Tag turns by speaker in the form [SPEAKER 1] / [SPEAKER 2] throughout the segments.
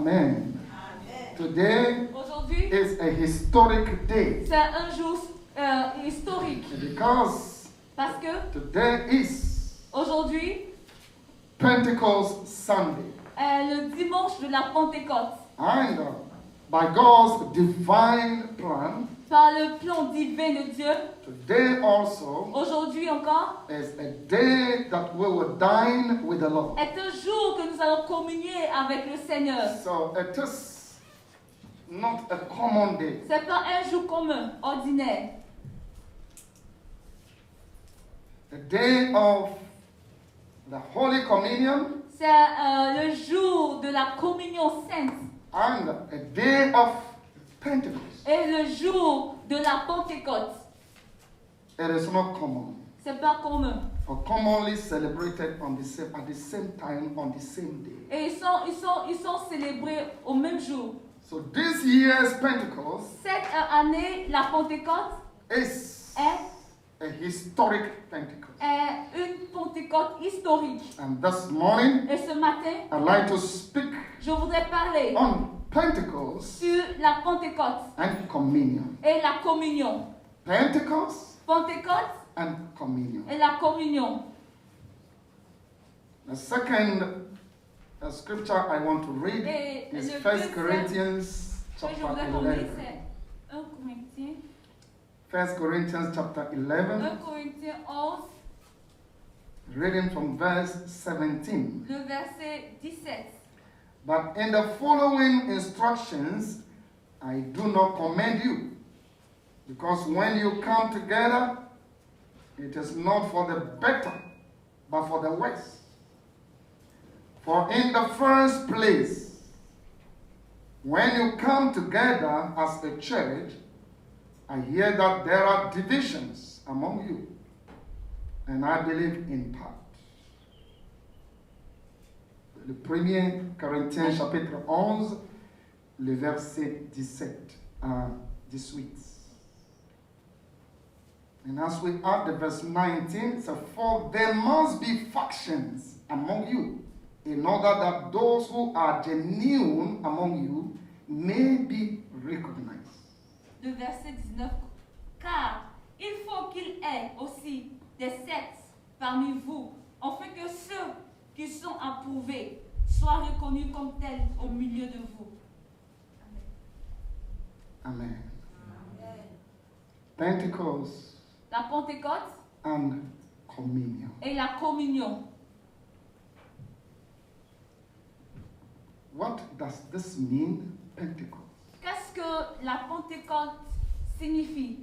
[SPEAKER 1] Amen. Today
[SPEAKER 2] Aujourd'hui,
[SPEAKER 1] is a historic day
[SPEAKER 2] c'est un jour historique
[SPEAKER 1] because
[SPEAKER 2] parce que
[SPEAKER 1] today is
[SPEAKER 2] aujourd'hui
[SPEAKER 1] Pentecost Sunday.
[SPEAKER 2] est le dimanche de la Pentecôte.
[SPEAKER 1] And by God's divine plan,
[SPEAKER 2] Par le plan divin de Dieu,
[SPEAKER 1] today also
[SPEAKER 2] aujourd'hui encore,
[SPEAKER 1] is a day that we will dine with the Lord.
[SPEAKER 2] est un jour que nous allons communier avec le Seigneur.
[SPEAKER 1] So it is not a common day.
[SPEAKER 2] C'est pas un jour commun, ordinaire.
[SPEAKER 1] The day of the Holy Communion
[SPEAKER 2] C'est le jour de la communion sainte
[SPEAKER 1] and a day of Pentecost.
[SPEAKER 2] et le jour de la Pentecôte.
[SPEAKER 1] It is not common
[SPEAKER 2] C'est pas commun.
[SPEAKER 1] or commonly celebrated at the same time on the same day.
[SPEAKER 2] Et ils sont célébrés au même jour.
[SPEAKER 1] So this year's Pentecost
[SPEAKER 2] Cette année, la Pentecôte
[SPEAKER 1] is
[SPEAKER 2] est
[SPEAKER 1] a historic Pentecost.
[SPEAKER 2] une Pentecôte historique.
[SPEAKER 1] And this morning,
[SPEAKER 2] Et ce matin,
[SPEAKER 1] I'd like to speak
[SPEAKER 2] je voudrais parler
[SPEAKER 1] on Pentecost
[SPEAKER 2] sur la Pentecôte
[SPEAKER 1] and communion.
[SPEAKER 2] et la communion.
[SPEAKER 1] Pentecost
[SPEAKER 2] Pentecôte
[SPEAKER 1] and communion.
[SPEAKER 2] et la communion.
[SPEAKER 1] The second scripture I want to read
[SPEAKER 2] Et
[SPEAKER 1] is
[SPEAKER 2] le
[SPEAKER 1] 1
[SPEAKER 2] deuxième
[SPEAKER 1] Corinthians
[SPEAKER 2] que je
[SPEAKER 1] chapter
[SPEAKER 2] voudrais qu'on lise,
[SPEAKER 1] 11.
[SPEAKER 2] c'est 1 Corinthiens.
[SPEAKER 1] 1 Corinthians chapter 11,
[SPEAKER 2] 1 Corinthiens 11,
[SPEAKER 1] reading from verse 17.
[SPEAKER 2] le verset 17.
[SPEAKER 1] But in the following instructions, I do not commend you, because when you come together, it is not for the better, but for the worse. For in the first place, when you come together as a church, I hear that there are divisions among you, and I believe in part. Le 1er Corinthiens chapitre 11, le verset 17 à 18. And as we add the verse 19, so for there must be factions among you, in order that those who are genuine among you may be recognized.
[SPEAKER 2] Le verset 19. Car il faut qu'il y ait aussi des sectes parmi vous, afin que ceux qui sont approuvés soient reconnus comme tels au milieu de vous.
[SPEAKER 1] Amen. Pentecost
[SPEAKER 2] La Pentecôte
[SPEAKER 1] and communion.
[SPEAKER 2] et la communion.
[SPEAKER 1] What does this mean, Pentecost?
[SPEAKER 2] Qu'est-ce que la Pentecôte signifie?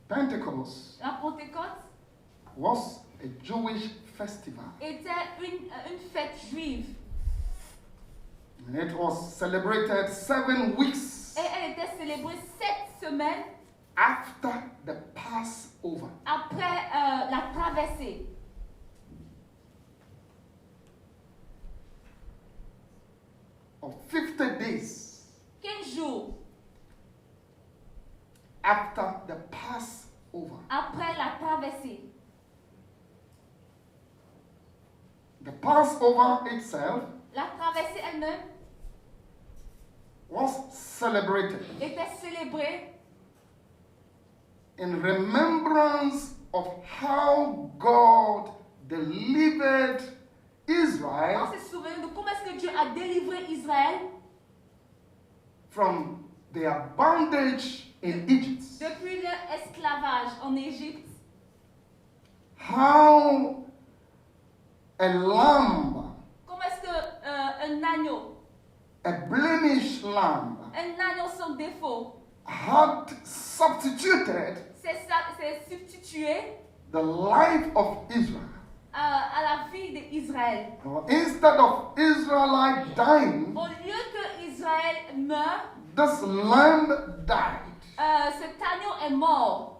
[SPEAKER 1] Pentecost
[SPEAKER 2] La Pentecôte
[SPEAKER 1] was a Jewish festival.
[SPEAKER 2] était une fête juive
[SPEAKER 1] And it was celebrated 7 weeks
[SPEAKER 2] et elle était célébrée 7 semaines
[SPEAKER 1] after the Passover.
[SPEAKER 2] après la traversée.
[SPEAKER 1] Of 50 days
[SPEAKER 2] 15 jours
[SPEAKER 1] after the Passover.
[SPEAKER 2] après la traversée.
[SPEAKER 1] The Passover itself
[SPEAKER 2] La traversée elle-même
[SPEAKER 1] was celebrated
[SPEAKER 2] était célébrée
[SPEAKER 1] in remembrance of how God delivered
[SPEAKER 2] on
[SPEAKER 1] Israel
[SPEAKER 2] se souvient de comment est-ce que Dieu a délivré Israël
[SPEAKER 1] from their bondage in Egypt.
[SPEAKER 2] depuis leur esclavage en Égypte.
[SPEAKER 1] How a lamb,
[SPEAKER 2] Comment est-ce que un agneau
[SPEAKER 1] a
[SPEAKER 2] sans défaut,
[SPEAKER 1] had substituted
[SPEAKER 2] c'est substitué
[SPEAKER 1] the life of Israel.
[SPEAKER 2] à la vie d'Israël.
[SPEAKER 1] Instead of Israelite dying,
[SPEAKER 2] Au lieu que Israël meure,
[SPEAKER 1] this lamb died.
[SPEAKER 2] cet agneau est mort.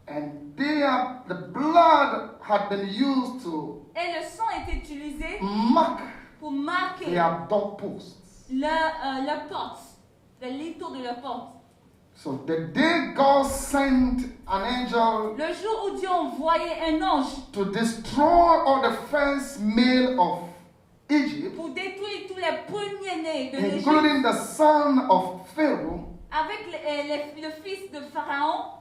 [SPEAKER 1] And the blood had been used to
[SPEAKER 2] Et le sang est utilisé
[SPEAKER 1] mark
[SPEAKER 2] pour marquer
[SPEAKER 1] their doorposts.
[SPEAKER 2] leur porte, le linteau de leur porte.
[SPEAKER 1] So the day God sent an angel
[SPEAKER 2] Le jour où Dieu envoyait un ange
[SPEAKER 1] to destroy all the first male of Egypt,
[SPEAKER 2] pour détruire tous les premiers-nés de l'Égypte,
[SPEAKER 1] including the son of Pharaoh,
[SPEAKER 2] avec le fils de Pharaon,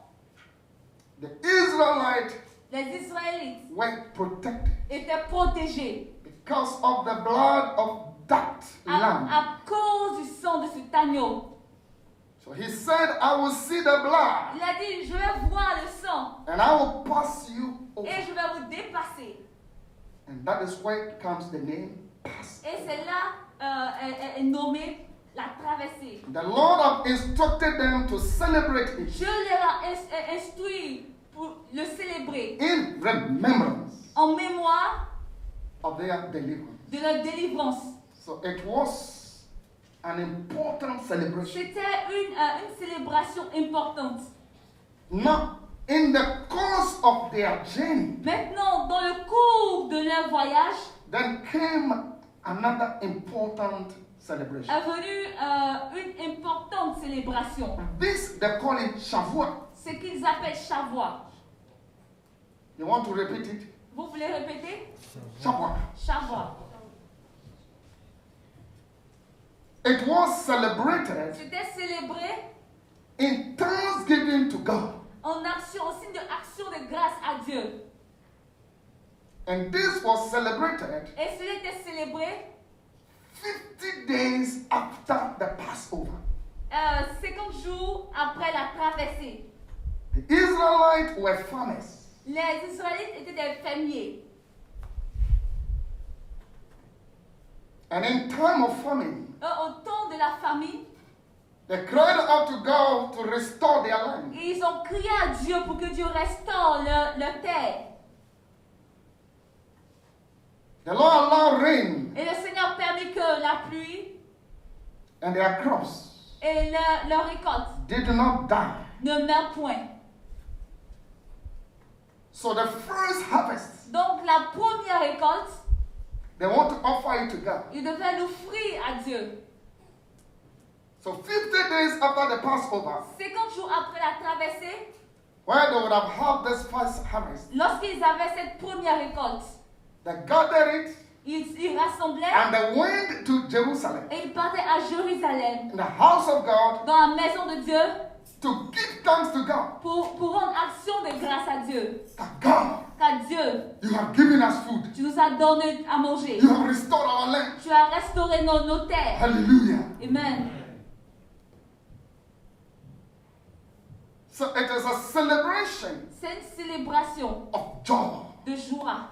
[SPEAKER 1] the Israelites
[SPEAKER 2] les Israélites
[SPEAKER 1] were protected
[SPEAKER 2] étaient protégés
[SPEAKER 1] because of the blood of that lamb.
[SPEAKER 2] à cause du sang de cet agneau.
[SPEAKER 1] So he said, I will see the blood
[SPEAKER 2] Il a dit, je vais voir le sang
[SPEAKER 1] and I will pass you over.
[SPEAKER 2] et je vais vous dépasser.
[SPEAKER 1] And that is where comes the name pass.
[SPEAKER 2] Et c'est là est nommé la traversée.
[SPEAKER 1] The Lord have instructed them to celebrate it
[SPEAKER 2] Je leur ai instruit pour le célébrer
[SPEAKER 1] in remembrance
[SPEAKER 2] en mémoire
[SPEAKER 1] of their deliverance.
[SPEAKER 2] de leur délivrance.
[SPEAKER 1] So it was an important celebration.
[SPEAKER 2] C'était une célébration importante.
[SPEAKER 1] Now, in the course of their journey,
[SPEAKER 2] Maintenant, dans le cours de leur voyage,
[SPEAKER 1] then came another important celebration.
[SPEAKER 2] est venue une importante célébration.
[SPEAKER 1] This, they call it Shavuot.
[SPEAKER 2] Ce qu'ils appellent Shavuot.
[SPEAKER 1] You want to repeat it?
[SPEAKER 2] Vous voulez répéter?
[SPEAKER 1] Shavuot.
[SPEAKER 2] Shavuot.
[SPEAKER 1] It was celebrated
[SPEAKER 2] C'était célébré
[SPEAKER 1] in thanksgiving to God.
[SPEAKER 2] en action, en signe d'action de grâce à Dieu.
[SPEAKER 1] And this was celebrated
[SPEAKER 2] Et cela était célébré
[SPEAKER 1] 50 days after the Passover.
[SPEAKER 2] 50 jours après la traversée.
[SPEAKER 1] The Israelites were farmers.
[SPEAKER 2] Les Israélites étaient des fermiers.
[SPEAKER 1] And in time of famine,
[SPEAKER 2] Au temps de la famine,
[SPEAKER 1] they cried out to God to restore their land.
[SPEAKER 2] ils ont crié à Dieu pour que Dieu restaure leur terre.
[SPEAKER 1] The Lord allowed rain
[SPEAKER 2] Et le Seigneur permit que la pluie
[SPEAKER 1] and their crops
[SPEAKER 2] et leur récolte
[SPEAKER 1] did not die.
[SPEAKER 2] ne meurent point.
[SPEAKER 1] So the first harvest,
[SPEAKER 2] Donc la première récolte,
[SPEAKER 1] they want to offer it to God.
[SPEAKER 2] ils devaient l'offrir à Dieu.
[SPEAKER 1] So 50 days after the Passover,
[SPEAKER 2] 50 jours après la traversée,
[SPEAKER 1] where they would have had this first harvest,
[SPEAKER 2] lorsqu'ils avaient cette première récolte,
[SPEAKER 1] they gathered it
[SPEAKER 2] ils rassemblaient
[SPEAKER 1] and they went to Jerusalem,
[SPEAKER 2] et ils partaient à Jérusalem,
[SPEAKER 1] in the house of God,
[SPEAKER 2] dans la maison de Dieu,
[SPEAKER 1] to give thanks to God.
[SPEAKER 2] pour rendre action de grâce à Dieu.
[SPEAKER 1] That God,
[SPEAKER 2] Car Dieu,
[SPEAKER 1] you have given us food.
[SPEAKER 2] tu nous as donné à manger.
[SPEAKER 1] You have restored our land.
[SPEAKER 2] Tu as restauré nos terres.
[SPEAKER 1] Hallelujah.
[SPEAKER 2] Amen.
[SPEAKER 1] So it is a celebration
[SPEAKER 2] C'est une célébration
[SPEAKER 1] of joy.
[SPEAKER 2] de joie.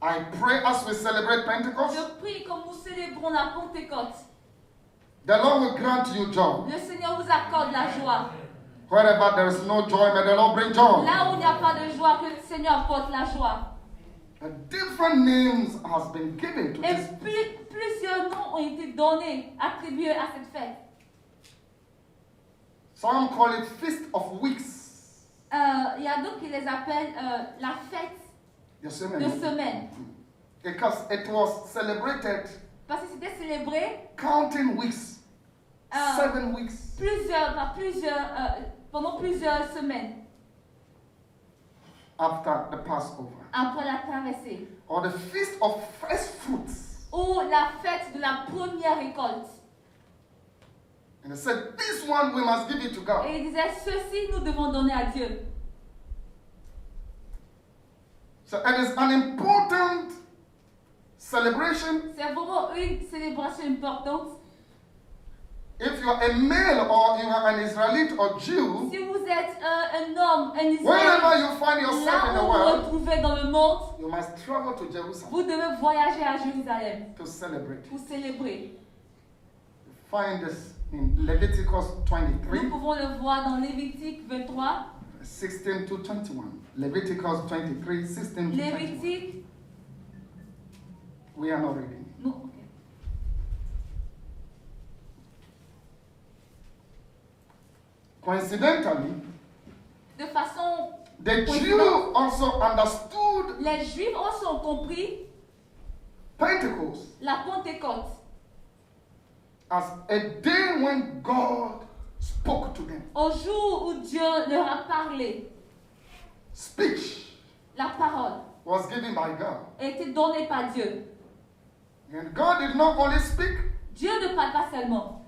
[SPEAKER 1] I pray as we celebrate Pentecost,
[SPEAKER 2] Je prie comme nous célébrons la Pentecôte.
[SPEAKER 1] the Lord will grant you joy.
[SPEAKER 2] Le Seigneur vous accorde la joie.
[SPEAKER 1] Wherever there is no joy, may the Lord bring joy.
[SPEAKER 2] Là où il n'y a pas de joie, que le Seigneur apporte la joie.
[SPEAKER 1] Different names has been given to
[SPEAKER 2] Et
[SPEAKER 1] this.
[SPEAKER 2] plusieurs noms ont été donnés, attribués à cette fête.
[SPEAKER 1] Some call it Feast of Weeks.
[SPEAKER 2] Il y a d'autres qui les appellent la fête
[SPEAKER 1] Yes,
[SPEAKER 2] de
[SPEAKER 1] amen.
[SPEAKER 2] semaine.
[SPEAKER 1] Because it was celebrated
[SPEAKER 2] Parce que c'était célébré
[SPEAKER 1] counting weeks, 7 weeks.
[SPEAKER 2] pendant plusieurs semaines
[SPEAKER 1] After the Passover.
[SPEAKER 2] après la traversée.
[SPEAKER 1] Or the Feast of First Fruits.
[SPEAKER 2] Ou la fête de la première récolte.
[SPEAKER 1] And they said, this one we must give it to God.
[SPEAKER 2] Et il disait, ceci nous devons donner à Dieu.
[SPEAKER 1] So it is an important celebration.
[SPEAKER 2] C'est vraiment une célébration importante.
[SPEAKER 1] If you are a male or you are an Israelite or Jew,
[SPEAKER 2] Si vous êtes un homme, un
[SPEAKER 1] wherever
[SPEAKER 2] Israélite,
[SPEAKER 1] you find yourself in
[SPEAKER 2] là
[SPEAKER 1] the
[SPEAKER 2] où vous vous
[SPEAKER 1] world,
[SPEAKER 2] retrouvez dans le monde,
[SPEAKER 1] you must travel to Jerusalem
[SPEAKER 2] vous devez voyager à Jérusalem
[SPEAKER 1] to celebrate.
[SPEAKER 2] pour célébrer.
[SPEAKER 1] You find this in Leviticus 23,
[SPEAKER 2] Nous pouvons le voir dans Lévitique 23.
[SPEAKER 1] 16 to 21. Leviticus 23, 16 to 21.
[SPEAKER 2] Lévitique,
[SPEAKER 1] We are not reading.
[SPEAKER 2] non, ok.
[SPEAKER 1] Coincidentally,
[SPEAKER 2] De façon,
[SPEAKER 1] the Jew also understood
[SPEAKER 2] les Juifs aussi ont compris
[SPEAKER 1] Pentecost
[SPEAKER 2] la Pentecôte
[SPEAKER 1] as a day when God spoke to them.
[SPEAKER 2] Au jour où Dieu leur a parlé,
[SPEAKER 1] Speech
[SPEAKER 2] la parole
[SPEAKER 1] was given by God.
[SPEAKER 2] a été donnée par Dieu.
[SPEAKER 1] And God did not only speak,
[SPEAKER 2] Dieu ne parle pas seulement.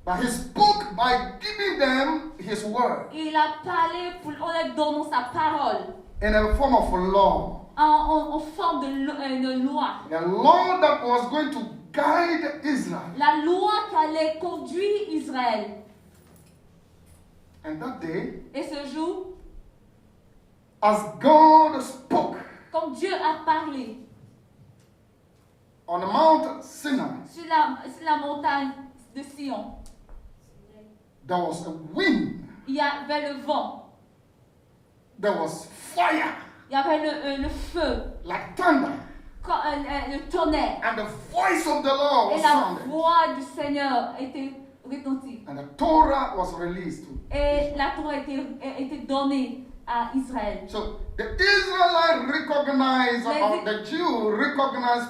[SPEAKER 1] but He spoke by giving them His word
[SPEAKER 2] Il a parlé en leur donnant sa parole
[SPEAKER 1] in a form of law.
[SPEAKER 2] en forme de loi.
[SPEAKER 1] A law that was going to guide Israel.
[SPEAKER 2] La loi qui allait conduire Israël.
[SPEAKER 1] And that day,
[SPEAKER 2] Et ce jour,
[SPEAKER 1] as God spoke
[SPEAKER 2] comme Dieu a parlé
[SPEAKER 1] on Mount Sinai,
[SPEAKER 2] sur la montagne de Sion,
[SPEAKER 1] there was a wind,
[SPEAKER 2] il y avait le vent,
[SPEAKER 1] there was fire,
[SPEAKER 2] il y avait le feu,
[SPEAKER 1] like thunder,
[SPEAKER 2] le tonnerre.
[SPEAKER 1] and the voice of the Lord
[SPEAKER 2] Et
[SPEAKER 1] was
[SPEAKER 2] la
[SPEAKER 1] sounded,
[SPEAKER 2] voix du Seigneur était retentie.
[SPEAKER 1] and the Torah was released.
[SPEAKER 2] Et la Torah était donnée à Israël.
[SPEAKER 1] So the Israelites recognized,
[SPEAKER 2] Les-
[SPEAKER 1] or the Jews recognized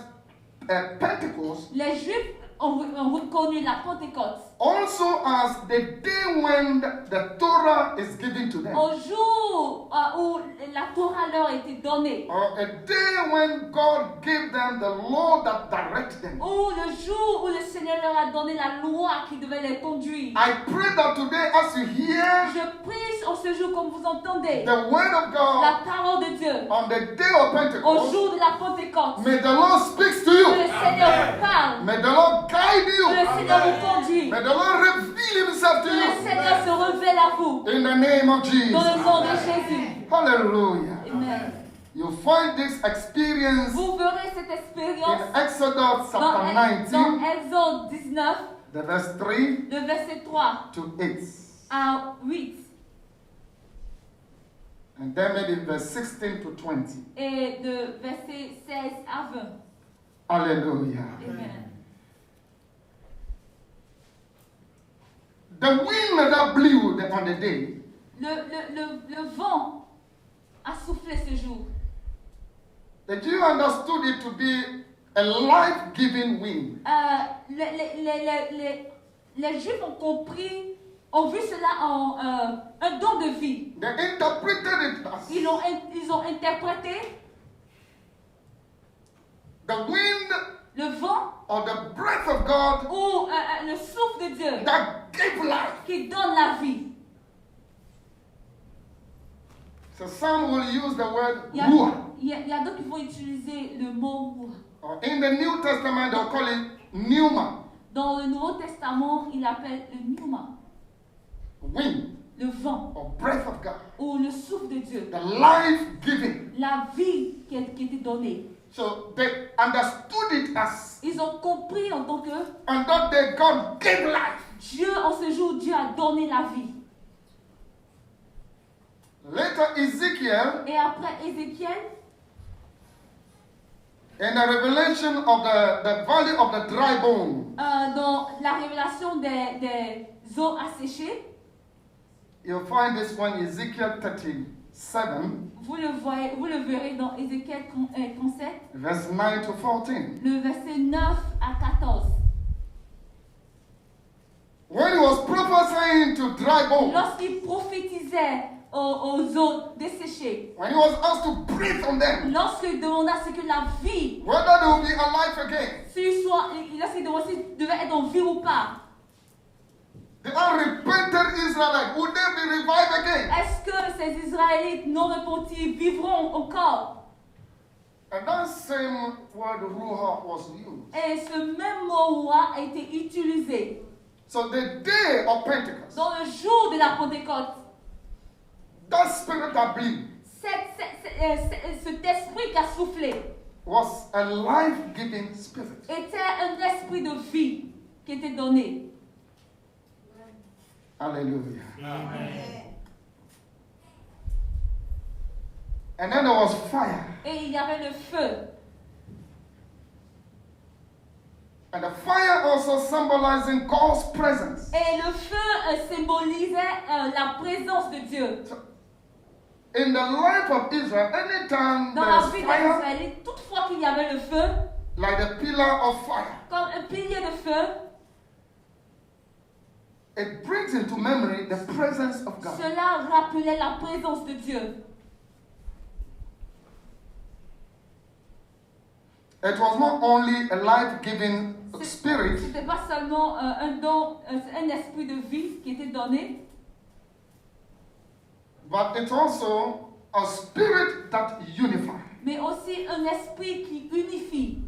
[SPEAKER 1] Pentecost
[SPEAKER 2] Les Juifs ont reconnu la Pentecôte
[SPEAKER 1] also as the day when the Torah is given to them,
[SPEAKER 2] au jour où la Torah leur a été donnée,
[SPEAKER 1] or a day when God gave them the law that directs them.
[SPEAKER 2] ou le jour où le Seigneur leur a donné la loi qui devait les conduire.
[SPEAKER 1] I pray that today, as you hear
[SPEAKER 2] Je prie en ce jour, comme vous entendez,
[SPEAKER 1] the word of God
[SPEAKER 2] la parole de Dieu
[SPEAKER 1] on the day of
[SPEAKER 2] au
[SPEAKER 1] Pentecost,
[SPEAKER 2] jour de la Pentecôte.
[SPEAKER 1] may the Lord speak to
[SPEAKER 2] Que
[SPEAKER 1] you.
[SPEAKER 2] le Seigneur vous parle,
[SPEAKER 1] May the Lord guide
[SPEAKER 2] que le
[SPEAKER 1] you.
[SPEAKER 2] Seigneur vous conduit,
[SPEAKER 1] May the Lord reveal Himself to
[SPEAKER 2] que le
[SPEAKER 1] you.
[SPEAKER 2] Seigneur se révèle à vous.
[SPEAKER 1] In the name of
[SPEAKER 2] Dans
[SPEAKER 1] Jesus.
[SPEAKER 2] le nom de Jésus.
[SPEAKER 1] Hallelujah.
[SPEAKER 2] Amen.
[SPEAKER 1] You find this experience
[SPEAKER 2] Vous verrez cette
[SPEAKER 1] in
[SPEAKER 2] expérience
[SPEAKER 1] Exodus
[SPEAKER 2] dans
[SPEAKER 1] chapter 19,
[SPEAKER 2] Exode 19,
[SPEAKER 1] the verse 3
[SPEAKER 2] le verset 3
[SPEAKER 1] to 8.
[SPEAKER 2] à 8
[SPEAKER 1] And then maybe verse 16 to 20.
[SPEAKER 2] et de verset 16 à 20.
[SPEAKER 1] Hallelujah.
[SPEAKER 2] Amen.
[SPEAKER 1] The wind that blew on the day
[SPEAKER 2] Le vent a soufflé ce jour.
[SPEAKER 1] the Jew understood it to be a life-giving wind.
[SPEAKER 2] Les Juifs ont compris, ont vu cela en un don de vie.
[SPEAKER 1] They interpreted it as
[SPEAKER 2] Ils ont interprété
[SPEAKER 1] the wind
[SPEAKER 2] le vent
[SPEAKER 1] or the breath of God
[SPEAKER 2] ou le souffle de Dieu
[SPEAKER 1] that gave life.
[SPEAKER 2] qui donne la vie.
[SPEAKER 1] So some will use the word
[SPEAKER 2] Il y a,
[SPEAKER 1] ruach.
[SPEAKER 2] il y a d'autres qui vont utiliser le mot ruach.
[SPEAKER 1] Or in the New Testament, they'll call it pneuma,
[SPEAKER 2] Dans le Nouveau Testament, il appelle le pneuma,
[SPEAKER 1] wind
[SPEAKER 2] le vent
[SPEAKER 1] or breath of God,
[SPEAKER 2] ou le souffle de Dieu,
[SPEAKER 1] the life-giving.
[SPEAKER 2] la vie qui était donnée.
[SPEAKER 1] So they understood it as,
[SPEAKER 2] Ils ont compris en tant que
[SPEAKER 1] on that day, God gave life.
[SPEAKER 2] Dieu, en ce jour, Dieu a donné la vie.
[SPEAKER 1] Later, Ezekiel,
[SPEAKER 2] Et après Ézéchiel,
[SPEAKER 1] in the revelation of the valley of the dry bone,
[SPEAKER 2] dans la révélation des eaux asséchées,
[SPEAKER 1] you'll find this one, Ezekiel 37,
[SPEAKER 2] vous le verrez dans Ézéchiel 37,
[SPEAKER 1] verse 9 to 14.
[SPEAKER 2] le verset 9 à 14.
[SPEAKER 1] When he was prophesying to dry bones,
[SPEAKER 2] Lorsqu'il prophétisait aux eaux desséchées,
[SPEAKER 1] when he was asked to breathe on them,
[SPEAKER 2] lorsqu'il demanda ce que la vie,
[SPEAKER 1] whether they will be alive again,
[SPEAKER 2] lorsqu'il demandait s'ils devaient être en vie ou pas,
[SPEAKER 1] the unrepented Israelites, would they be revived again?
[SPEAKER 2] est-ce que ces Israélites non repentis vivront encore?
[SPEAKER 1] And that same word ruach was used.
[SPEAKER 2] Et ce même mot roi a été utilisé
[SPEAKER 1] So the day of Pentecost,
[SPEAKER 2] dans le jour de la Pentecôte.
[SPEAKER 1] that spirit that blew
[SPEAKER 2] Cet esprit qui a soufflé
[SPEAKER 1] was a life-giving spirit.
[SPEAKER 2] était un esprit de vie qui était donné.
[SPEAKER 1] Hallelujah.
[SPEAKER 3] Amen.
[SPEAKER 1] And then there was fire.
[SPEAKER 2] Et il y avait le feu.
[SPEAKER 1] And the fire also symbolizing God's presence.
[SPEAKER 2] Et le feu symbolisait la présence de Dieu.
[SPEAKER 1] So, in the life of Israel, anytime
[SPEAKER 2] Dans la
[SPEAKER 1] there's
[SPEAKER 2] vie des
[SPEAKER 1] fire,
[SPEAKER 2] Israélites, toutefois qu'il y avait le feu,
[SPEAKER 1] like the pillar of fire,
[SPEAKER 2] comme un pilier de feu,
[SPEAKER 1] it brings into memory the presence of God.
[SPEAKER 2] Cela rappelait la présence de Dieu.
[SPEAKER 1] It was not only a life-giving spirit,
[SPEAKER 2] C'était pas seulement un don, un esprit de vie qui était donné,
[SPEAKER 1] but it's also a spirit that unifies.
[SPEAKER 2] mais aussi un esprit qui unifie.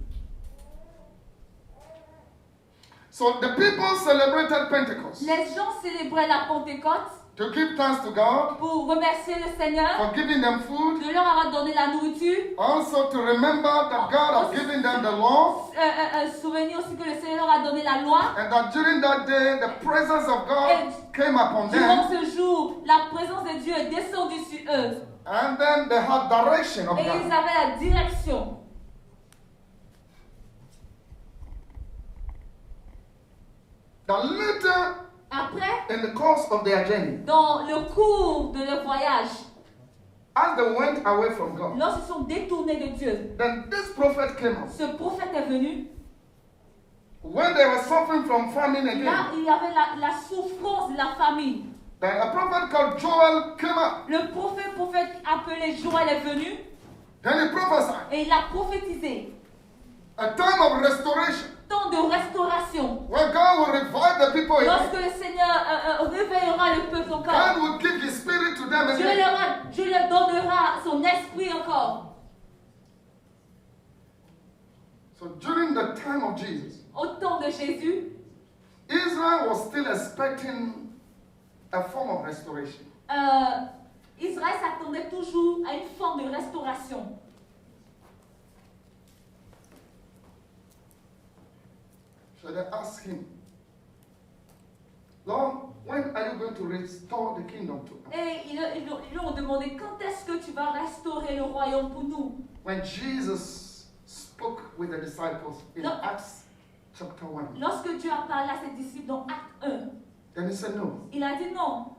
[SPEAKER 1] So the people celebrated Pentecost
[SPEAKER 2] Les gens célébraient la Pentecôte
[SPEAKER 1] to give thanks to God
[SPEAKER 2] pour remercier le Seigneur
[SPEAKER 1] for giving them food,
[SPEAKER 2] de leur avoir donné la nourriture,
[SPEAKER 1] also to remember that God has given them the law,
[SPEAKER 2] souvenir aussi que le Seigneur leur a donné la loi.
[SPEAKER 1] and that during that day the presence of God came upon
[SPEAKER 2] Durant
[SPEAKER 1] them,
[SPEAKER 2] ce jour, la présence de Dieu est descendue sur eux
[SPEAKER 1] and then they had direction of
[SPEAKER 2] et ils
[SPEAKER 1] God.
[SPEAKER 2] avaient la direction.
[SPEAKER 1] That later
[SPEAKER 2] Après,
[SPEAKER 1] in the course of their journey,
[SPEAKER 2] dans le cours de leur voyage,
[SPEAKER 1] as they went away from God,
[SPEAKER 2] lorsqu'ils sont détournés de Dieu,
[SPEAKER 1] then this prophet came up.
[SPEAKER 2] ce prophète est venu.
[SPEAKER 1] When they were suffering from famine
[SPEAKER 2] Là,
[SPEAKER 1] again,
[SPEAKER 2] il y avait la souffrance de la famine.
[SPEAKER 1] then a prophet called Joel came up.
[SPEAKER 2] Le prophète appelé Joël est venu
[SPEAKER 1] Then he prophesied
[SPEAKER 2] et il a prophétisé.
[SPEAKER 1] a time of restoration
[SPEAKER 2] Temps de restauration.
[SPEAKER 1] where God will revive the people
[SPEAKER 2] Lorsque
[SPEAKER 1] again.
[SPEAKER 2] le Seigneur réveillera le peuple encore,
[SPEAKER 1] God will give his spirit to them
[SPEAKER 2] Dieu
[SPEAKER 1] again.
[SPEAKER 2] leur donnera son esprit encore.
[SPEAKER 1] So during the time of Jesus,
[SPEAKER 2] Au temps de Jésus,
[SPEAKER 1] Israel was still expecting a form of restoration.
[SPEAKER 2] Israël s'attendait toujours à une forme de restauration.
[SPEAKER 1] So they asked him, Lord, when are you going to restore the kingdom to us?
[SPEAKER 2] Et ils lui ont demandé, quand est-ce que tu vas restaurer le royaume pour nous?
[SPEAKER 1] When Jesus spoke with the disciples in
[SPEAKER 2] No.
[SPEAKER 1] Acts chapter 1,
[SPEAKER 2] Lorsque Dieu a parlé à ses disciples dans Acte 1,
[SPEAKER 1] then he said, no,
[SPEAKER 2] il a dit non.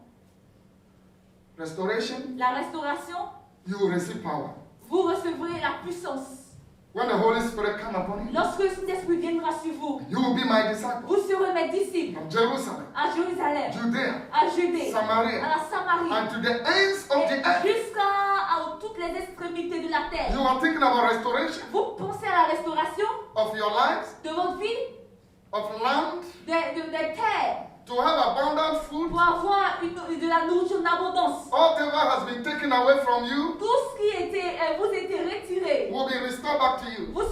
[SPEAKER 1] restoration,
[SPEAKER 2] La restauration,
[SPEAKER 1] you will receive power.
[SPEAKER 2] vous recevrez la puissance.
[SPEAKER 1] When the Holy Spirit come upon you,
[SPEAKER 2] Lorsque le Saint-Esprit viendra sur vous,
[SPEAKER 1] you will be my disciple
[SPEAKER 2] vous serez mes disciples
[SPEAKER 1] from Jerusalem,
[SPEAKER 2] à Jérusalem,
[SPEAKER 1] Judea,
[SPEAKER 2] à Judée, à
[SPEAKER 1] Samaria,
[SPEAKER 2] la Samarie,
[SPEAKER 1] and to the ends of the
[SPEAKER 2] et
[SPEAKER 1] earth.
[SPEAKER 2] jusqu'à toutes les extrémités de la terre.
[SPEAKER 1] You are thinking about restoration
[SPEAKER 2] Vous pensez à la restauration
[SPEAKER 1] of your lives,
[SPEAKER 2] de votre vie,
[SPEAKER 1] of land,
[SPEAKER 2] des terres,
[SPEAKER 1] to have abundant food.
[SPEAKER 2] pour avoir de la nourriture en abondance.
[SPEAKER 1] Whatever has been taken away from you
[SPEAKER 2] Tout ce qui était, vous était retiré,
[SPEAKER 1] will be restored back to you.
[SPEAKER 2] vous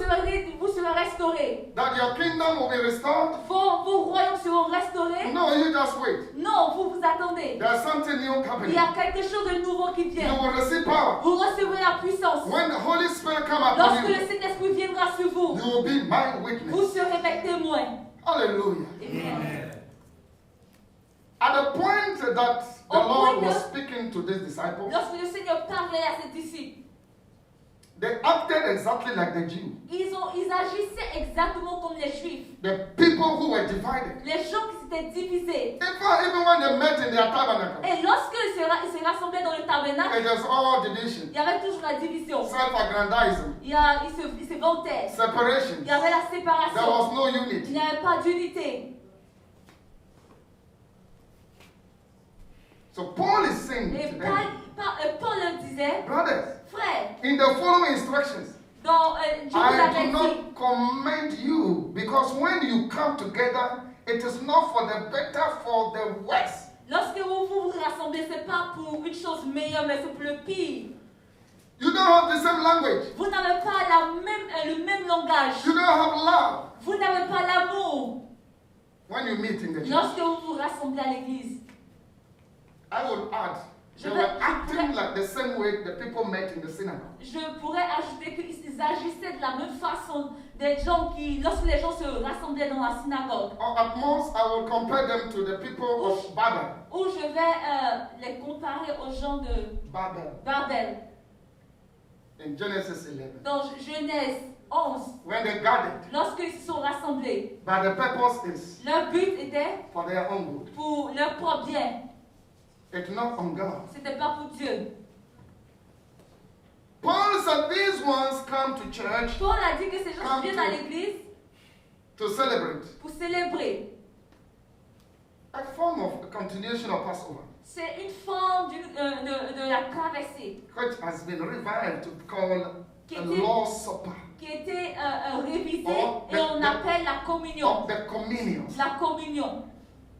[SPEAKER 2] serez restauré.
[SPEAKER 1] That your kingdom will be restored.
[SPEAKER 2] Vos royaumes seront restaurés.
[SPEAKER 1] No, you just wait.
[SPEAKER 2] Non, vous attendez.
[SPEAKER 1] There's something new
[SPEAKER 2] Il
[SPEAKER 1] happening.
[SPEAKER 2] y a quelque chose de nouveau qui
[SPEAKER 1] You
[SPEAKER 2] vient.
[SPEAKER 1] will receive power.
[SPEAKER 2] Vous recevrez la puissance.
[SPEAKER 1] When the Holy Spirit come upon
[SPEAKER 2] Lorsque le
[SPEAKER 1] you,
[SPEAKER 2] Saint-Esprit viendra sur vous,
[SPEAKER 1] you will be my
[SPEAKER 2] vous
[SPEAKER 1] witness.
[SPEAKER 2] serez mes témoins.
[SPEAKER 1] Hallelujah.
[SPEAKER 2] Amen.
[SPEAKER 1] At the point that the
[SPEAKER 2] Au
[SPEAKER 1] Lord
[SPEAKER 2] point
[SPEAKER 1] was
[SPEAKER 2] de-
[SPEAKER 1] speaking to these disciples,
[SPEAKER 2] Lorsque le Seigneur parlait à ses disciples,
[SPEAKER 1] they acted exactly like the Jews.
[SPEAKER 2] ils agissaient exactement comme les Juifs.
[SPEAKER 1] The people who were divided.
[SPEAKER 2] Les gens qui s'étaient divisés.
[SPEAKER 1] Even when they met in their tabernacle,
[SPEAKER 2] Et lorsque ils se rassemblaient dans le tabernacle,
[SPEAKER 1] it was all division,
[SPEAKER 2] il y avait toujours la division.
[SPEAKER 1] self-aggrandizing,
[SPEAKER 2] Ils se vantaient.
[SPEAKER 1] separation.
[SPEAKER 2] Il y avait la
[SPEAKER 1] There
[SPEAKER 2] séparation.
[SPEAKER 1] was no
[SPEAKER 2] Il
[SPEAKER 1] unity.
[SPEAKER 2] n'y avait pas d'unité.
[SPEAKER 1] So Paul is saying
[SPEAKER 2] Et
[SPEAKER 1] to them,
[SPEAKER 2] Paul leur disait,
[SPEAKER 1] brothers,
[SPEAKER 2] frère,
[SPEAKER 1] in the following instructions,
[SPEAKER 2] dans, je vous
[SPEAKER 1] I
[SPEAKER 2] l'avais
[SPEAKER 1] do
[SPEAKER 2] dit,
[SPEAKER 1] not commend you, because when you come together, it is not for the better, for the worse.
[SPEAKER 2] lorsque vous vous rassemblez, ce n'est pas pour une chose meilleure, mais c'est pour le pire.
[SPEAKER 1] You don't have the same language.
[SPEAKER 2] Vous n'avez pas le même langage.
[SPEAKER 1] You don't have love
[SPEAKER 2] Vous n'avez pas l'amour.
[SPEAKER 1] when you meet in the church.
[SPEAKER 2] Lorsque vous vous rassemblez à l'église,
[SPEAKER 1] I will add, they were acting like the same way the people met in the synagogue.
[SPEAKER 2] je pourrais ajouter qu'ils agissaient de la même façon des gens lorsque les gens se rassemblaient dans la synagogue.
[SPEAKER 1] Or at most, I will compare them to the people of Babel.
[SPEAKER 2] Ou je vais les comparer aux gens de
[SPEAKER 1] Babel.
[SPEAKER 2] Babel.
[SPEAKER 1] In Genesis 11.
[SPEAKER 2] Dans Genèse 11,
[SPEAKER 1] When they gathered,
[SPEAKER 2] lorsqu'ils se sont rassemblés,
[SPEAKER 1] but the purpose is
[SPEAKER 2] leur but était
[SPEAKER 1] for their own good.
[SPEAKER 2] pour leur propre bien.
[SPEAKER 1] It's not on God.
[SPEAKER 2] C'était pas pour Dieu.
[SPEAKER 1] Paul said these ones come to church
[SPEAKER 2] Paul a dit que ces gens viennent à l'église
[SPEAKER 1] to celebrate.
[SPEAKER 2] pour célébrer.
[SPEAKER 1] a form of a continuation of Passover,
[SPEAKER 2] C'est une forme de la traversée
[SPEAKER 1] which has been revived to be called a Lord's Supper
[SPEAKER 2] qui était révisée
[SPEAKER 1] Oh,
[SPEAKER 2] et on appelle la communion.
[SPEAKER 1] of the communion.
[SPEAKER 2] La communion.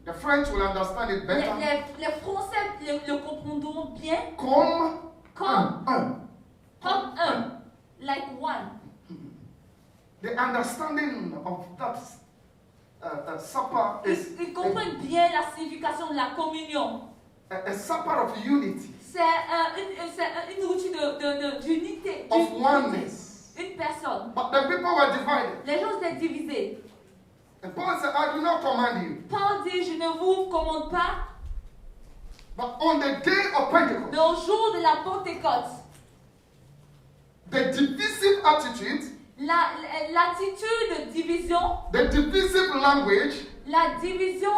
[SPEAKER 1] The French will understand it better.
[SPEAKER 2] Les Français le comprendront bien
[SPEAKER 1] Comme un.
[SPEAKER 2] comme un, like one.
[SPEAKER 1] The understanding of that supper is
[SPEAKER 2] Ils comprennent bien la signification de la communion.
[SPEAKER 1] a supper of unity,
[SPEAKER 2] C'est une routine d'unité.
[SPEAKER 1] of oneness.
[SPEAKER 2] Une personne.
[SPEAKER 1] But the people were divided.
[SPEAKER 2] Les gens étaient divisés.
[SPEAKER 1] And Paul said, I do not command you.
[SPEAKER 2] Paul dit, je ne vous commande pas,
[SPEAKER 1] But on the day of
[SPEAKER 2] mais
[SPEAKER 1] Pentecost,
[SPEAKER 2] au jour de la Pentecôte,
[SPEAKER 1] the divisive attitude,
[SPEAKER 2] l'attitude de division,
[SPEAKER 1] the divisive language
[SPEAKER 2] la division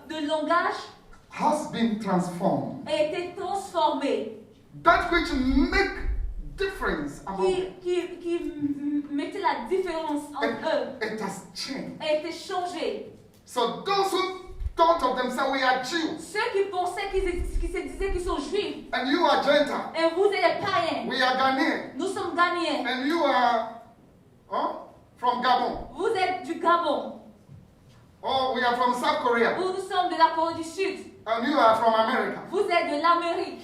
[SPEAKER 2] de langage
[SPEAKER 1] has been transformed.
[SPEAKER 2] a été transformée.
[SPEAKER 1] That which make difference among
[SPEAKER 2] Qui mettait la différence entre eux
[SPEAKER 1] it has changed.
[SPEAKER 2] a été changée.
[SPEAKER 1] So those who thought of themselves, we are Jews,
[SPEAKER 2] Ceux qui pensaient qui se disaient qu'ils sont juifs,
[SPEAKER 1] and you are Gentile,
[SPEAKER 2] et vous êtes païens,
[SPEAKER 1] we are Ghanaian,
[SPEAKER 2] nous sommes Ghanéens,
[SPEAKER 1] and you are from Gabon,
[SPEAKER 2] vous êtes du Gabon,
[SPEAKER 1] or we are from South Korea,
[SPEAKER 2] nous sommes de la Corée du Sud,
[SPEAKER 1] and you are from America.
[SPEAKER 2] vous êtes de l'Amérique.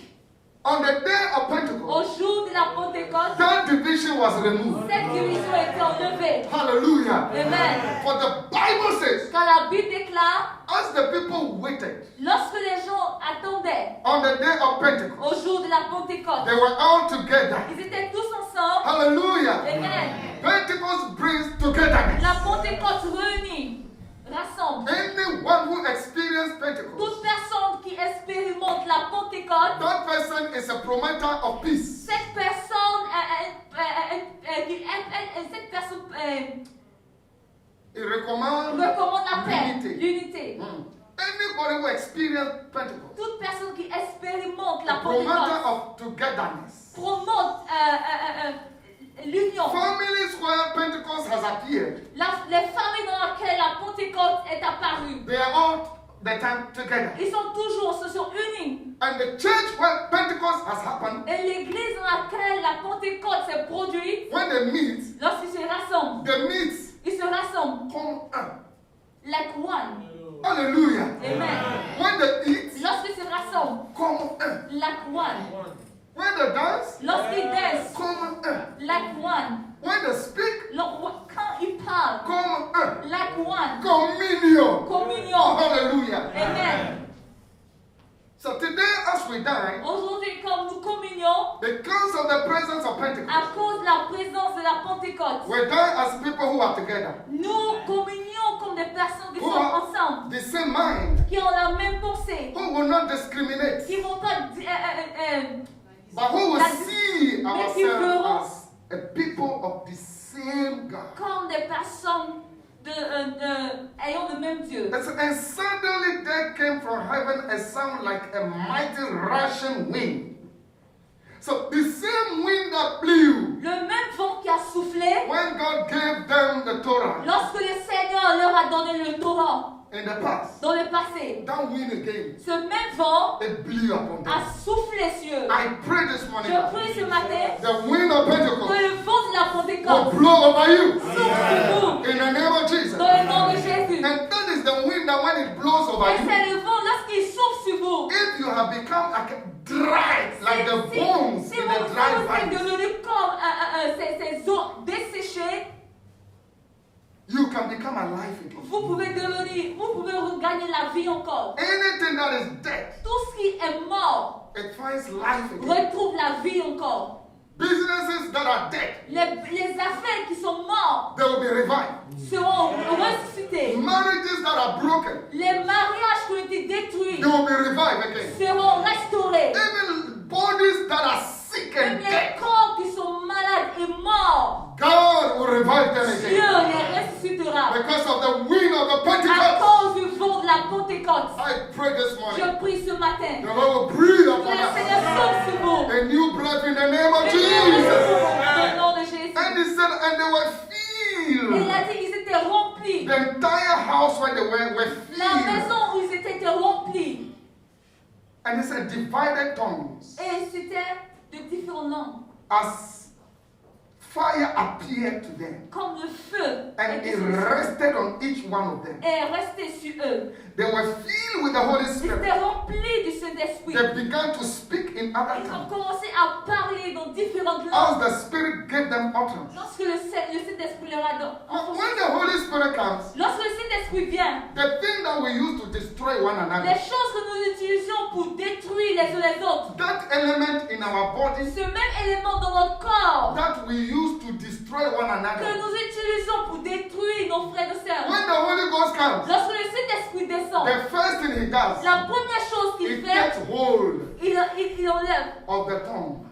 [SPEAKER 1] On the day of
[SPEAKER 2] Au
[SPEAKER 1] Pentecost,
[SPEAKER 2] jour de la Pentecôte,
[SPEAKER 1] that division was removed.
[SPEAKER 2] cette division a été enlevée.
[SPEAKER 1] Hallelujah.
[SPEAKER 2] Amen.
[SPEAKER 1] For the Bible says,
[SPEAKER 2] Quand la Bible déclare,
[SPEAKER 1] as the people waited
[SPEAKER 2] lorsque les gens attendaient
[SPEAKER 1] on the day of
[SPEAKER 2] au
[SPEAKER 1] Pentecost,
[SPEAKER 2] jour de la Pentecôte,
[SPEAKER 1] they were all together.
[SPEAKER 2] ils étaient tous ensemble.
[SPEAKER 1] Hallelujah.
[SPEAKER 2] Amen.
[SPEAKER 1] Pentecost brings togetherness.
[SPEAKER 2] La Pentecôte réunit, rassemble.
[SPEAKER 1] Anyone who experienced Pentecost,
[SPEAKER 2] Toute personne qui expérimente la Pentecôte,
[SPEAKER 1] that person is a promoter of peace.
[SPEAKER 2] cette personne,
[SPEAKER 1] It recommends
[SPEAKER 2] recommande la paix,
[SPEAKER 1] unity.
[SPEAKER 2] l'unité.
[SPEAKER 1] Anybody who experienced Pentecost,
[SPEAKER 2] Toute personne qui expérimente la
[SPEAKER 1] a promoter
[SPEAKER 2] Pentecôte
[SPEAKER 1] of togetherness.
[SPEAKER 2] promote l'union.
[SPEAKER 1] Families where Pentecost has appeared,
[SPEAKER 2] Les familles dans lesquelles la Pentecôte est apparue,
[SPEAKER 1] they are all the time together.
[SPEAKER 2] ils sont toujours, se sont unis.
[SPEAKER 1] And the church where Pentecost has happened,
[SPEAKER 2] Et l'église dans laquelle la Pentecôte s'est produite,
[SPEAKER 1] when they meet,
[SPEAKER 2] lorsqu'ils se rassemblent,
[SPEAKER 1] ils
[SPEAKER 2] se rassemblent
[SPEAKER 1] comme un.
[SPEAKER 2] like one.
[SPEAKER 1] Hallelujah.
[SPEAKER 2] Amen.
[SPEAKER 1] When they eat,
[SPEAKER 2] Lorsqu'ils se rassemblent
[SPEAKER 1] comme un.
[SPEAKER 2] like one.
[SPEAKER 1] When they dance,
[SPEAKER 2] Lorsqu'ils dansent
[SPEAKER 1] comme un.
[SPEAKER 2] like one.
[SPEAKER 1] When they speak,
[SPEAKER 2] Quand ils parlent
[SPEAKER 1] comme un.
[SPEAKER 2] like one.
[SPEAKER 1] Communion.
[SPEAKER 2] Communion.
[SPEAKER 1] Hallelujah.
[SPEAKER 2] Amen.
[SPEAKER 1] So today, as we dine,
[SPEAKER 2] Aujourd'hui, comme nous communions,
[SPEAKER 1] because of the presence of
[SPEAKER 2] à
[SPEAKER 1] Pentecost,
[SPEAKER 2] cause de la présence de la Pentecôte,
[SPEAKER 1] we dine as people who are together,
[SPEAKER 2] nous communions comme des personnes qui
[SPEAKER 1] who
[SPEAKER 2] sont
[SPEAKER 1] have
[SPEAKER 2] ensemble,
[SPEAKER 1] the same mind,
[SPEAKER 2] qui ont la même pensée,
[SPEAKER 1] who will not discriminate,
[SPEAKER 2] qui ne vont pas
[SPEAKER 1] but who will
[SPEAKER 2] La-
[SPEAKER 1] see
[SPEAKER 2] mais qui verront
[SPEAKER 1] ourselves as a people of the same God.
[SPEAKER 2] comme des personnes ayant le même Dieu.
[SPEAKER 1] And suddenly there came from heaven a sound like a mighty rushing wind. So the same wind that blew
[SPEAKER 2] Le même vent qui a soufflé
[SPEAKER 1] when God gave them the Torah
[SPEAKER 2] lorsque le Seigneur leur a donné le Torah
[SPEAKER 1] in the past,
[SPEAKER 2] dans le passé.
[SPEAKER 1] that wind again,
[SPEAKER 2] Ce même vent
[SPEAKER 1] it blew upon
[SPEAKER 2] a
[SPEAKER 1] them.
[SPEAKER 2] soufflé sur eux.
[SPEAKER 1] I pray this morning
[SPEAKER 2] Je
[SPEAKER 1] that
[SPEAKER 2] prie ce matin
[SPEAKER 1] the wind of
[SPEAKER 2] que
[SPEAKER 1] Pentecost
[SPEAKER 2] le vent de la
[SPEAKER 1] will
[SPEAKER 2] Pentecôte
[SPEAKER 1] blow over you
[SPEAKER 2] souffle sur vous
[SPEAKER 1] in the name of Jesus.
[SPEAKER 2] dans le nom de Jésus.
[SPEAKER 1] And that is the wind that when it blows over
[SPEAKER 2] Et
[SPEAKER 1] you,
[SPEAKER 2] c'est le vent lorsqu'il souffle sur vous.
[SPEAKER 1] if you have become like dry, like the bones
[SPEAKER 2] Si
[SPEAKER 1] in
[SPEAKER 2] vous
[SPEAKER 1] the dry
[SPEAKER 2] êtes
[SPEAKER 1] vines,
[SPEAKER 2] devenu comme ces os desséchés,
[SPEAKER 1] you can become alive again.
[SPEAKER 2] vous pouvez regagner la vie encore.
[SPEAKER 1] Anything that is dead,
[SPEAKER 2] Tout ce qui est mort
[SPEAKER 1] it finds life again.
[SPEAKER 2] retrouve la vie encore.
[SPEAKER 1] Businesses that are dead,
[SPEAKER 2] Les affaires qui sont mortes
[SPEAKER 1] they will be revived.
[SPEAKER 2] seront ressuscitées.
[SPEAKER 1] Marriages that are broken,
[SPEAKER 2] Les mariages qui ont été détruits
[SPEAKER 1] they will be revived again.
[SPEAKER 2] seront restaurés.
[SPEAKER 1] Even bodies that are sick
[SPEAKER 2] Même
[SPEAKER 1] and
[SPEAKER 2] les
[SPEAKER 1] dead,
[SPEAKER 2] corps qui sont malades et morts,
[SPEAKER 1] God will revive them
[SPEAKER 2] Dieu
[SPEAKER 1] again.
[SPEAKER 2] les ressuscitera.
[SPEAKER 1] Because of the wind of the
[SPEAKER 2] À
[SPEAKER 1] Pentecost,
[SPEAKER 2] cause du vent de la Pentecôte,
[SPEAKER 1] I pray this morning,
[SPEAKER 2] je prie ce matin
[SPEAKER 1] the Lord will breathe
[SPEAKER 2] que
[SPEAKER 1] upon
[SPEAKER 2] le Seigneur
[SPEAKER 1] us
[SPEAKER 2] souffle sur vous.
[SPEAKER 1] a new breath in the name of
[SPEAKER 2] Dans
[SPEAKER 1] Jesus.
[SPEAKER 2] le nom de Jésus.
[SPEAKER 1] And he said, and they were
[SPEAKER 2] Et il
[SPEAKER 1] filled.
[SPEAKER 2] a dit qu'ils étaient remplis.
[SPEAKER 1] The entire house where they were
[SPEAKER 2] La
[SPEAKER 1] filled.
[SPEAKER 2] maison où ils étaient
[SPEAKER 1] And it said divided tongues.
[SPEAKER 2] Et c'était de différents langues.
[SPEAKER 1] As fire appeared to them.
[SPEAKER 2] Comme le feu
[SPEAKER 1] And
[SPEAKER 2] était
[SPEAKER 1] it
[SPEAKER 2] sur eux.
[SPEAKER 1] rested on each one of them.
[SPEAKER 2] Et restait sur eux.
[SPEAKER 1] They were filled with the Holy
[SPEAKER 2] Ils
[SPEAKER 1] Spirit.
[SPEAKER 2] étaient remplis du Saint-Esprit.
[SPEAKER 1] They began to speak in other
[SPEAKER 2] Ils ont
[SPEAKER 1] tongues
[SPEAKER 2] commencé à parler dans différentes
[SPEAKER 1] as
[SPEAKER 2] langues.
[SPEAKER 1] the Spirit gave them utterance.
[SPEAKER 2] Lorsque le Saint-Esprit leur a donné.
[SPEAKER 1] But when the Holy Spirit comes,
[SPEAKER 2] Lorsque le Saint-Esprit vient,
[SPEAKER 1] the thing that we use to destroy one
[SPEAKER 2] les
[SPEAKER 1] another,
[SPEAKER 2] choses que nous utilisons pour détruire les uns les autres,
[SPEAKER 1] that element in our bodies
[SPEAKER 2] ce même élément dans notre corps
[SPEAKER 1] that we use to destroy one
[SPEAKER 2] que
[SPEAKER 1] another,
[SPEAKER 2] nous utilisons pour détruire nos frères et sœurs,
[SPEAKER 1] when the Holy Ghost comes,
[SPEAKER 2] lorsque le Saint-Esprit descend,
[SPEAKER 1] the first thing he does,
[SPEAKER 2] la première chose qu'il
[SPEAKER 1] he
[SPEAKER 2] fait,
[SPEAKER 1] takes hold
[SPEAKER 2] il enlève,
[SPEAKER 1] of the tongue.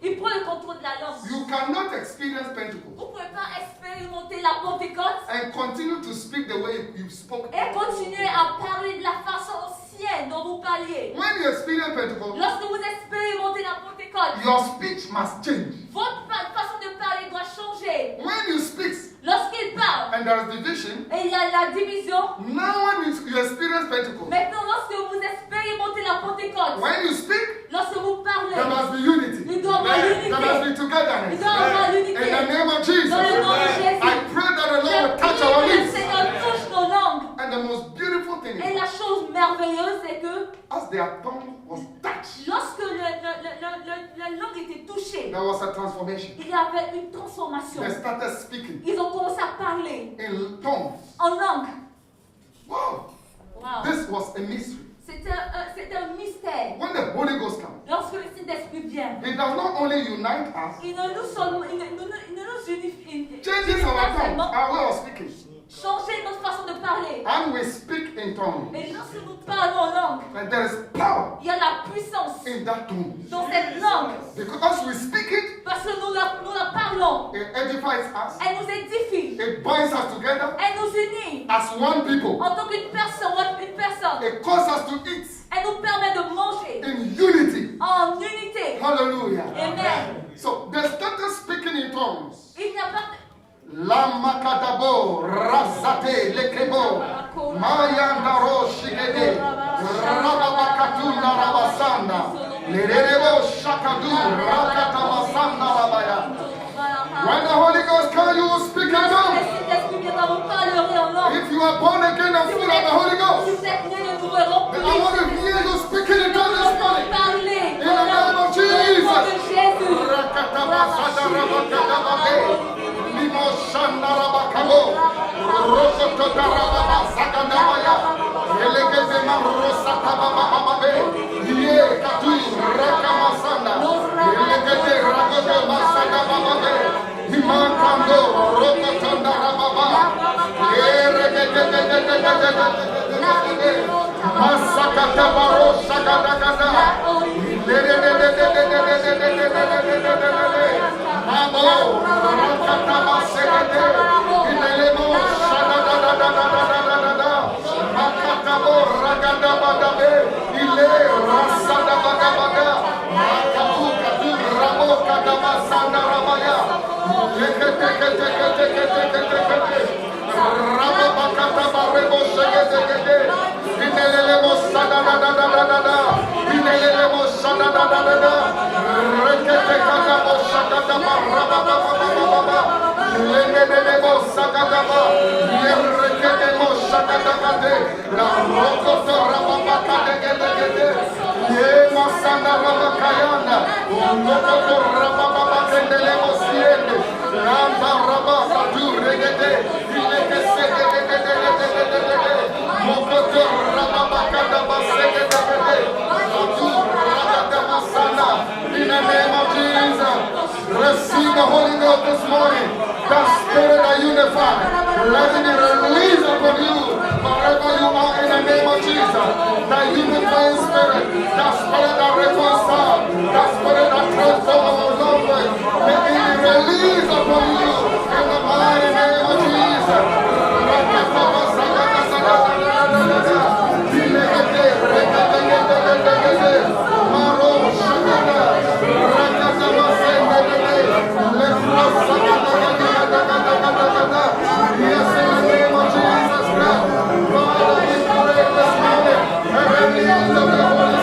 [SPEAKER 2] il prend le contrôle de la langue.
[SPEAKER 1] You cannot experience Pentecost
[SPEAKER 2] Vous ne pouvez pas expérimenter la Pentecôte
[SPEAKER 1] and continue to speak the way you spoke.
[SPEAKER 2] et continuer à parler de la façon ancienne dont vous parliez.
[SPEAKER 1] When you experience Pentecost,
[SPEAKER 2] Lorsque vous expérimentez la Pentecôte,
[SPEAKER 1] your speech must change.
[SPEAKER 2] votre façon de parler doit changer.
[SPEAKER 1] When you speak
[SPEAKER 2] Lorsqu'il parle,
[SPEAKER 1] and there is division,
[SPEAKER 2] et il y a la division,
[SPEAKER 1] now when you experience Pentecost,
[SPEAKER 2] maintenant lorsque vous expérimentez la Pentecôte,
[SPEAKER 1] when you speak,
[SPEAKER 2] lorsque vous parlez,
[SPEAKER 1] there must be unity.
[SPEAKER 2] il doit y avoir
[SPEAKER 1] There
[SPEAKER 2] l'unité.
[SPEAKER 1] must be togetherness.
[SPEAKER 2] Il doit y avoir
[SPEAKER 1] In
[SPEAKER 2] l'unité.
[SPEAKER 1] the name of Jesus,
[SPEAKER 2] Dans le nom de Jésus.
[SPEAKER 1] I pray that the Lord
[SPEAKER 2] Je
[SPEAKER 1] will touch
[SPEAKER 2] prie
[SPEAKER 1] our
[SPEAKER 2] que le
[SPEAKER 1] lips.
[SPEAKER 2] Seigneur touche nos langues.
[SPEAKER 1] And the most beautiful thing
[SPEAKER 2] Et
[SPEAKER 1] is,
[SPEAKER 2] la chose merveilleuse, c'est que
[SPEAKER 1] as their tongue was touched,
[SPEAKER 2] lorsque la langue était touchée,
[SPEAKER 1] there was a transformation.
[SPEAKER 2] il y avait une transformation.
[SPEAKER 1] They started speaking
[SPEAKER 2] Ils ont commencé à parler
[SPEAKER 1] in tongues.
[SPEAKER 2] en langue.
[SPEAKER 1] Wow,
[SPEAKER 2] Wow.
[SPEAKER 1] this was a mystery.
[SPEAKER 2] C'est un mystère.
[SPEAKER 1] When the Holy Ghost comes,
[SPEAKER 2] Lorsque le Saint-Esprit vient,
[SPEAKER 1] it does not only unite us,
[SPEAKER 2] il ne nous unifie
[SPEAKER 1] changes our tongue,
[SPEAKER 2] seulement,
[SPEAKER 1] our way of speaking,
[SPEAKER 2] changer notre façon de parler.
[SPEAKER 1] and we speak in tongues.
[SPEAKER 2] Et lorsque nous parlons en langue,
[SPEAKER 1] And there is power
[SPEAKER 2] il y a la puissance
[SPEAKER 1] in that tongue.
[SPEAKER 2] dans cette langue.
[SPEAKER 1] Because as we speak it,
[SPEAKER 2] Parce que nous la parlons.
[SPEAKER 1] it edifies us,
[SPEAKER 2] Elle nous édifie.
[SPEAKER 1] it binds us together
[SPEAKER 2] Elle nous unit.
[SPEAKER 1] as one people.
[SPEAKER 2] En tant qu'une personne,
[SPEAKER 1] It causes us to eat
[SPEAKER 2] elle nous permet de manger
[SPEAKER 1] in unity.
[SPEAKER 2] en unité.
[SPEAKER 1] Hallelujah.
[SPEAKER 2] Amen.
[SPEAKER 1] So they started speaking in tongues.
[SPEAKER 2] Il n'y a pas
[SPEAKER 1] Lamakadabo, Razate, Lekebo, Mayandaro, Shigede, Rababakatunda, Rabasanda, Lerebo, Shakadu, Rakatamasanda, Rabaya. When the Holy Ghost comes, you will speak in tongues. If you are born again and full of the Holy Ghost, then I want to hear you speaking in tongues this morning. In the name of Jesus. Rakatabasada, Rabakatababe. Limoshanda Rabakabo, Rokotota Rababasakandabaya, Elegete Marosa Tabababe, Ye Katu, Rakamasanda, Elegete Ragodo Masada Bababe, Himakando, Rokotonda Rababa, Masakata Baro Sakadakada, Mamo, Rakatama Segate, Inelemo, Shadadadadadadadadada, Makatabo, Ragadabadabe, Ile, Rasadabadabaga, Makabu, Katu, Rabo, Kadamasanda Rabaya, Rababakataba, Rebo, Segate, Inelemo, Sadadadadadada, Inelemo, Sadadadadada, Rekete Kadabo, Shakadaba, Rabababababa, Lenelemo, Sakadaba, Yerekemo, Shakadabade, La Rokoto, Rababakadegede, Yema Sanda Rabakayana, Rokoto, Rababakendelemo, Siende, Ramba Rabakadu, Regede, Mokoto, Rababakadaba, Segede, in the name of Jesus, receive the Holy Ghost this morning. The Spirit that unifies, let it be released upon you wherever you are in the name of Jesus. The unifying Spirit, the Spirit that reconciles, the Spirit that transforms our language, may it be released upon you in the mighty name of Jesus. Yes, in the name of Jesus Christ, Father, we pray this morning, and release of the Holy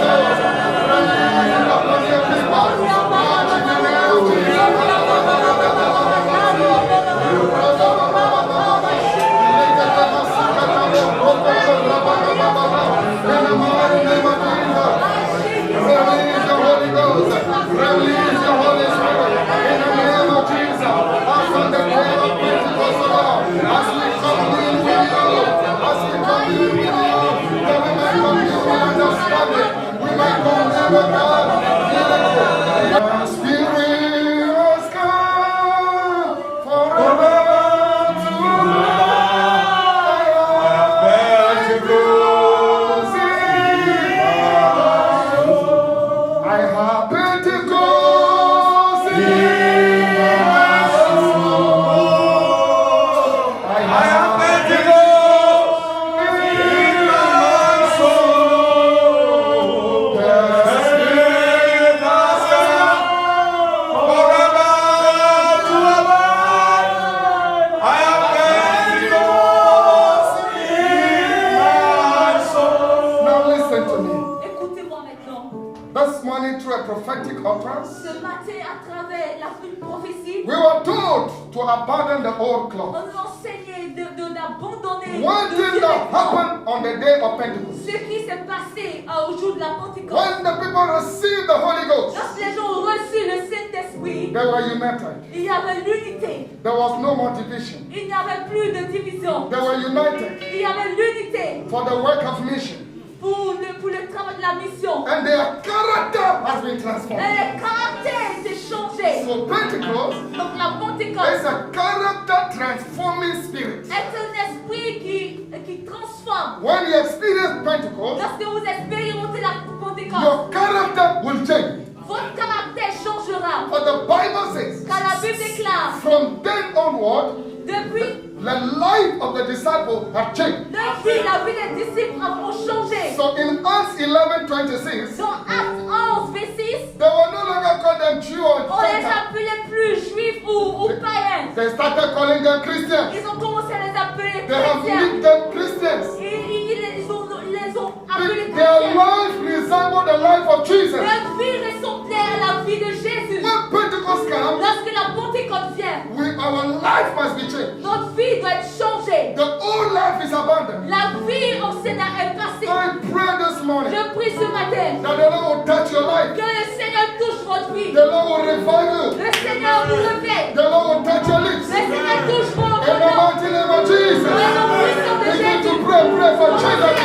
[SPEAKER 2] une prophétie,
[SPEAKER 1] we were told to abandon the old
[SPEAKER 2] on
[SPEAKER 1] cloth.
[SPEAKER 2] nous enseignait d'abandonner
[SPEAKER 1] One
[SPEAKER 2] le
[SPEAKER 1] thing
[SPEAKER 2] vieux
[SPEAKER 1] that
[SPEAKER 2] vêtement.
[SPEAKER 1] happened on the day of Pentecost,
[SPEAKER 2] Ce qui s'est passé au jour de la Pentecôte,
[SPEAKER 1] when the people received the Holy Ghost,
[SPEAKER 2] lorsque les gens ont reçu le Saint-Esprit,
[SPEAKER 1] they were united.
[SPEAKER 2] il y avait l'unité.
[SPEAKER 1] There was no more division.
[SPEAKER 2] Il n'y avait plus de division.
[SPEAKER 1] They were united
[SPEAKER 2] Il y avait l'unité
[SPEAKER 1] for the work of mission.
[SPEAKER 2] pour le travail de la mission.
[SPEAKER 1] And their character has been
[SPEAKER 2] Et
[SPEAKER 1] transformed.
[SPEAKER 2] le caractère s'est changé.
[SPEAKER 1] So Pentecost
[SPEAKER 2] Donc la
[SPEAKER 1] is
[SPEAKER 2] Pentecôte
[SPEAKER 1] a character transforming spirit.
[SPEAKER 2] est un esprit qui transforme.
[SPEAKER 1] When you experience Pentecost,
[SPEAKER 2] Lorsque vous expérimentez la Pentecôte,
[SPEAKER 1] your character will change.
[SPEAKER 2] votre caractère changera.
[SPEAKER 1] But the Bible says,
[SPEAKER 2] Car la Bible déclare,
[SPEAKER 1] from then onward,
[SPEAKER 2] depuis
[SPEAKER 1] the life of the disciple had changed.
[SPEAKER 2] depuis la vie des disciples a changé.
[SPEAKER 1] So in Acts 11:26,
[SPEAKER 2] Dans Actes 11, verset 6,
[SPEAKER 1] they were no longer called them Jews or
[SPEAKER 2] on les
[SPEAKER 1] Gentiles.
[SPEAKER 2] appelait plus juifs ou païens.
[SPEAKER 1] They started calling them Christians.
[SPEAKER 2] Ils ont commencé à les appeler
[SPEAKER 1] They have
[SPEAKER 2] chrétiens.
[SPEAKER 1] made them Christians.
[SPEAKER 2] Ils ont appelés
[SPEAKER 1] Their
[SPEAKER 2] chrétiens.
[SPEAKER 1] life resembled the life of Jesus.
[SPEAKER 2] Leur vie ressemblait à la vie de Jésus.
[SPEAKER 1] When Pentecost comes,
[SPEAKER 2] Lorsque la Pentecôte vient,
[SPEAKER 1] our life must be changed.
[SPEAKER 2] notre vie doit être changée.
[SPEAKER 1] The old life is abandoned.
[SPEAKER 2] La vie ancienne est passée.
[SPEAKER 1] I pray this morning
[SPEAKER 2] Je prie ce matin
[SPEAKER 1] that the Lord will touch your life.
[SPEAKER 2] que le Seigneur touche votre vie.
[SPEAKER 1] The Lord will revive you.
[SPEAKER 2] Le Seigneur vous réveille.
[SPEAKER 1] The Lord will touch your lips.
[SPEAKER 2] Le Seigneur touche vos
[SPEAKER 1] In the
[SPEAKER 2] noms.
[SPEAKER 1] mighty name of Jesus.
[SPEAKER 2] Au nom puissant de
[SPEAKER 1] Begin
[SPEAKER 2] Jésus.
[SPEAKER 1] to pray for Jesus